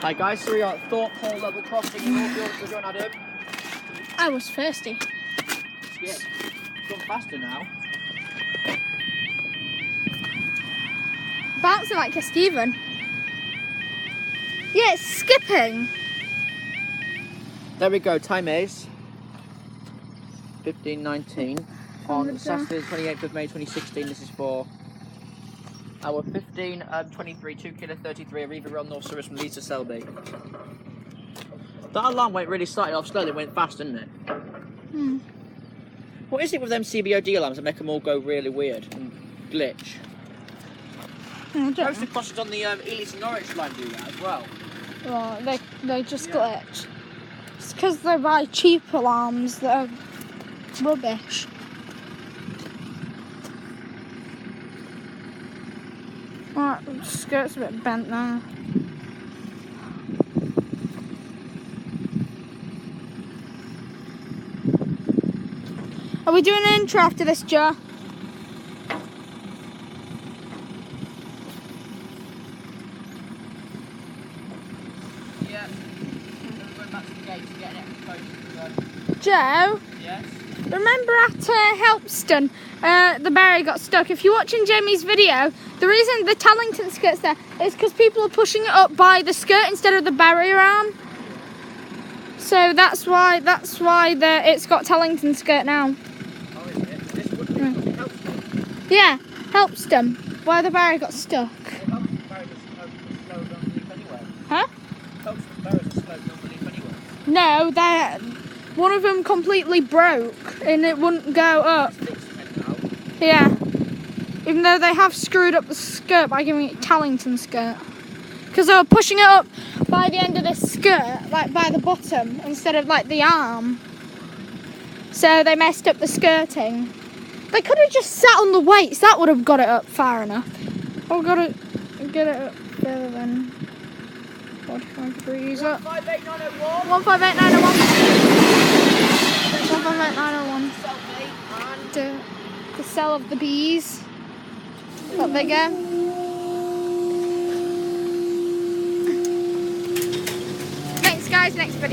Hi guys, so we are at Thorpe Hall level crossing in Northfield. We're going, Adam. I was thirsty. Yeah, it's gone faster now. Bouncing like a Steven. Yeah, it's skipping. There we go, time is 15:19 on Saturday the 28th of May 2016. This is for hour 15:23, 2 kilo 33 Arriva Rail North Service from Leeds to Selby. That alarm went really slightly off slowly, it went fast, didn't it? Hmm. What is it with them CBOD alarms that make them all go really weird and glitch? Most of the crossings on the Ely to Norwich line do that as well. Well, they just glitch. It's because they buy cheap alarms that are rubbish. Right, the skirt's a bit bent now. Are we doing an intro after this, Joe? Yeah. Going back to the gate to get an extra. Joe? Yes? Remember at Helpston, the barrier got stuck. If you're watching Jamie's video, the reason the Tallington skirt's there is because people are pushing it up by the skirt instead of the barrier arm. So that's why it's got Tallington skirt now. Oh, is it? This would be Helpston. Yeah, Helpston, where the barrier got stuck. Well, Helpston barriers are slowed underneath anyway. Huh? Helpston barriers are slowed underneath anyway. No, one of them completely broke and it wouldn't go up. Yeah. Even though they have screwed up the skirt by giving it Tallington skirt. Because they were pushing it up by the end of the skirt, like by the bottom, instead of like the arm. So they messed up the skirting. They could have just sat on the weights, that would have got it up far enough. Or got it, get it up further than 45 degrees up. 158901. 158901. 158901. The cell of the bees. Got bigger. Thanks guys, next video.